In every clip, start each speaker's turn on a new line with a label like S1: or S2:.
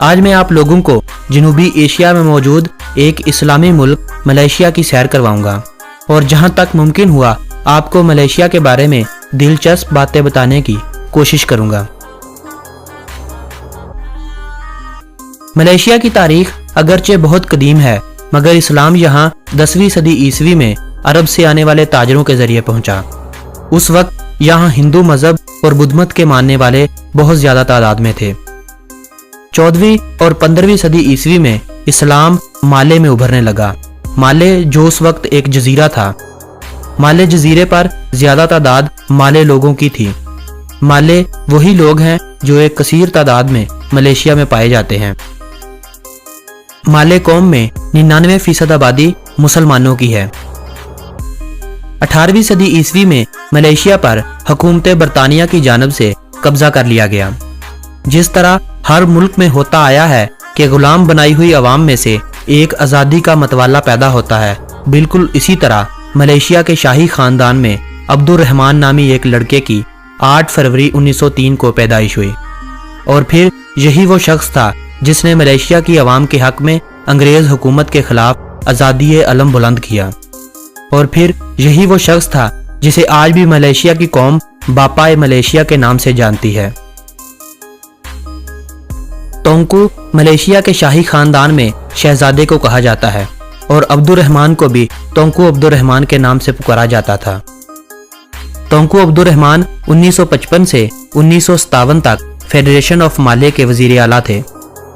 S1: आज मैं आप लोगों को जनूबी एशिया में मौजूद एक इस्लामी मुल्क मलेशिया की सैर करवाऊंगा और जहां तक मुमकिन हुआ आपको मलेशिया के बारे में दिलचस्प बातें बताने की कोशिश करूंगा। मलेशिया की तारीख अगरचे बहुत कदीम है, मगर इस्लाम यहां 10वीं सदी ईस्वी में अरब से आने वाले ताजरों के जरिए पहुंचा। उस वक्त यहां हिंदू मजहब और बुद्ध मत के मानने वाले बहुत ज्यादा तादाद में थे। 14वीं और 15वीं सदी ईस्वी में इस्लाम माले में उभरने लगा। माले जो उस वक्त एक जजीरा था। माले जजीरे पर ज्यादा तादाद माले लोगों की थी। माले वही लोग हैं जो एक कसीर तादाद में मलेशिया में पाए जाते हैं। माले कौम में 99% आबादी मुसलमानों की है। 18वीं सदी ईस्वी में मलेशिया पर हुकूमत बरतानिया की जानिब से कब्जा कर लिया गया। जिस तरह हर मुल्क में होता आया है कि गुलाम बनाई हुई अवाम में से एक आज़ादी का मतवाला पैदा होता है, बिल्कुल इसी तरह मलेशिया के शाही खानदान में अब्दुर्रहमान नामी एक लड़के की 8 फरवरी 1903 को पैदाइश हुई और फिर यही वो शख्स था जिसने मलेशिया की अवाम के हक में अंग्रेज हुकूमत के खिलाफ आज़ादी अलम बुलंद किया और फिर यही वो शख्स था जिसे आज भी मलेशिया की कौम बापा मलेशिया के नाम से जानती है। तोंकू मलेशिया के शाही खानदान में शहजादे को कहा जाता है और अब्दुर्रहमान को भी तोंकू अब्दुर्रहमान के नाम से पुकारा जाता था। तोंकू अब्दुर्रहमान 1955 से 1957 तक फेडरेशन ऑफ माले के वजीर आला थे।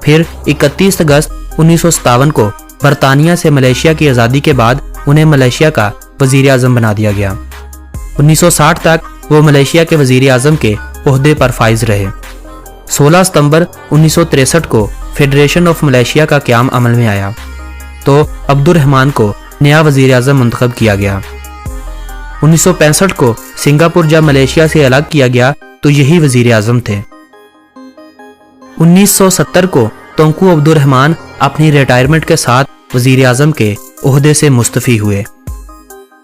S1: फिर 31 अगस्त 1957 को बरतानिया से मलेशिया की आज़ादी के बाद उन्हें मलेशिया का वजीर आज़म बना दिया गया। 1960 तक वो मलेशिया के वजीर आज़म के ओहदे पर फाइज रहे। 16 सितंबर 1963 को फेडरेशन ऑफ मलेशिया का क़याम अमल में आया तो अब्दुर्रहमान को नया वजीर आज़म मुंतखब किया गया। 1965 को सिंगापुर जब मलेशिया से अलग किया गया तो यही वजीर आज़म थे। 1970 को तोंकू अब्दुर्रहमान अपनी रिटायरमेंट के साथ वजीर आज़म के ओहदे से मुस्तफ़ी हुए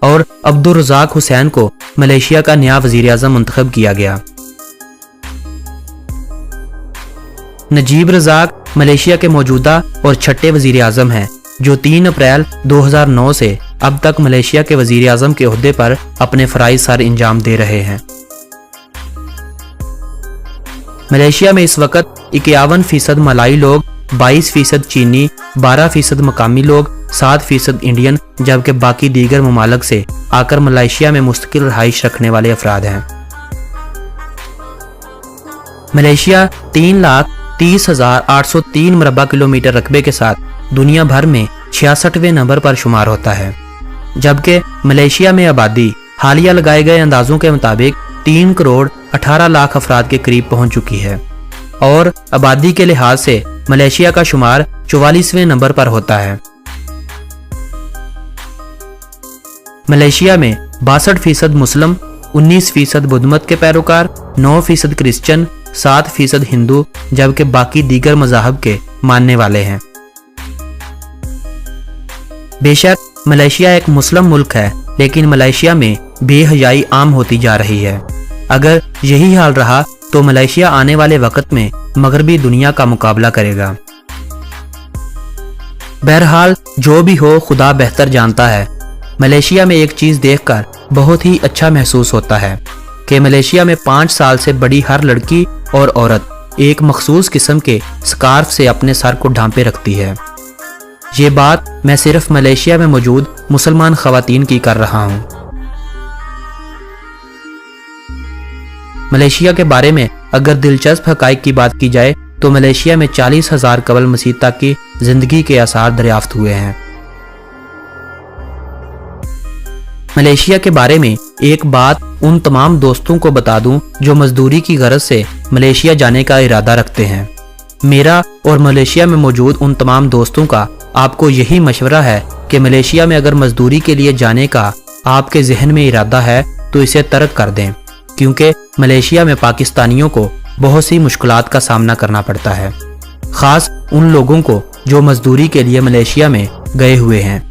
S1: और अब्दुल रज़ाक हुसैन को मलेशिया का नया वजीर आज़म मुंतखब किया गया। नजीब रज़ाक मलेशिया के मौजूदा और छठे वजीर आज़म हैं जो 3 अप्रैल 2009 से अब तक मलेशिया के वजीर आज़म के ओहदे पर अपने फ़राइज़ सर अंजाम दे रहे हैं। मलेशिया में इस वक्त 51% मलाई लोग, 22% चीनी, 12% मकामी लोग, 7% इंडियन, जबकि बाकी दीगर ममालिक से आकर मलेशिया में मुस्तकिल रहाइश रखने वाले अफराद हैं। मलेशिया 3,30,803 मरबा किलोमीटर रकबे के साथ दुनिया भर में 66वें नंबर पर शुमार होता है, जबकि मलेशिया में आबादी हालिया लगाए गए अंदाजों के मुताबिक 3 करोड़ 18 लाख अफराद के करीब पहुंच चुकी है और आबादी के लिहाज से मलेशिया का शुमार 44वें नंबर पर होता है। मलेशिया में 62% मुस्लिम, 19% बुद्ध मत के पैरोकार, 9% क्रिश्चियन, 7% हिंदू, जबकि बाकी दीगर मज़ाहब के मानने वाले हैं। बेशक मलेशिया एक मुस्लिम मुल्क है, लेकिन मलेशिया में बेहयाई आम होती जा रही है। अगर यही हाल रहा तो मलेशिया आने वाले वक्त में मगरबी दुनिया का मुकाबला करेगा। बहरहाल जो भी हो, खुदा बेहतर जानता है। मलेशिया में एक चीज़ देखकर बहुत ही अच्छा महसूस होता है कि मलेशिया में 5 साल से बड़ी हर लड़की और औरत एक मखसूस किस्म के स्कार्फ से अपने सर को ढांपे रखती है। ये बात मैं सिर्फ मलेशिया में मौजूद मुसलमान खवातीन की कर रहा हूँ। मलेशिया के बारे में अगर दिलचस्प हकाइक की बात की जाए तो मलेशिया में 40,000 कबल मसीह तक की जिंदगी के आसार दरियाफ्त हुए हैं। मलेशिया के बारे में एक बात उन तमाम दोस्तों को बता दूं जो मजदूरी की गरज से मलेशिया जाने का इरादा रखते हैं। मेरा और मलेशिया में मौजूद उन तमाम दोस्तों का आपको यही मशवरा है कि मलेशिया में अगर मजदूरी के लिए जाने का आपके जहन में इरादा है तो इसे तर्क कर दें, क्योंकि मलेशिया में पाकिस्तानियों को बहुत सी मुश्किलात का सामना करना पड़ता है, खास उन लोगों को जो मजदूरी के लिए मलेशिया में गए हुए हैं।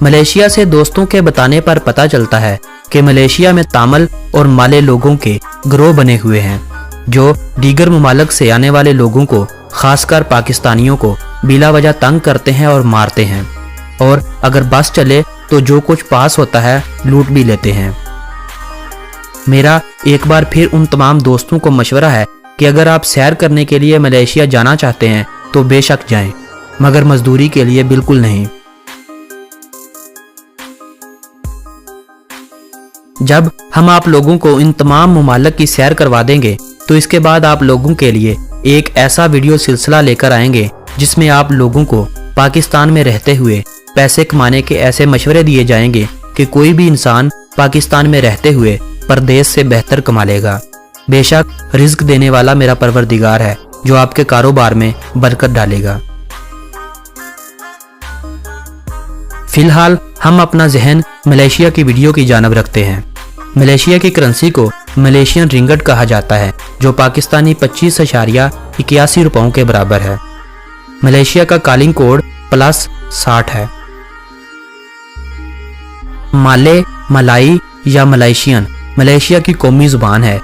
S1: मलेशिया से दोस्तों के बताने पर पता चलता है कि मलेशिया में तामिल और माले लोगों के गिरोह बने हुए हैं। जो दीगर ममालिक से आने वाले लोगों को, खासकर पाकिस्तानियों को बिला वजह तंग करते हैं और मारते हैं, और अगर बस चले तो जो कुछ पास होता है लूट भी लेते हैं। मेरा एक बार फिर उन तमाम दोस्तों को मशवरा है कि अगर आप सैर करने के लिए मलेशिया जाना चाहते हैं तो बेशक जाएं, मगर मजदूरी के लिए बिल्कुल नहीं। जब हम आप लोगों को इन तमाम ममालिक की सैर करवा देंगे तो इसके बाद आप लोगों के लिए एक ऐसा वीडियो सिलसिला लेकर आएंगे जिसमें आप लोगों को पाकिस्तान में रहते हुए पैसे कमाने के ऐसे मशवरे दिए जाएंगे कि कोई भी इंसान पाकिस्तान में रहते हुए परदेश से बेहतर कमा लेगा। बेशक रिज्क देने वाला मेरा परवरदिगार है जो आपके कारोबार में बरकत डालेगा। फिलहाल हम अपना जहन मलेशिया की वीडियो की जानब रखते हैं। मलेशिया की करेंसी को मलेशियन रिंगट कहा जाता है, जो पाकिस्तानी 25.81 रुपयों के बराबर है। मलेशिया का कॉलिंग कोड +60 है। माले, मलाई या मलेशियन मलेशिया की कौमी जुबान है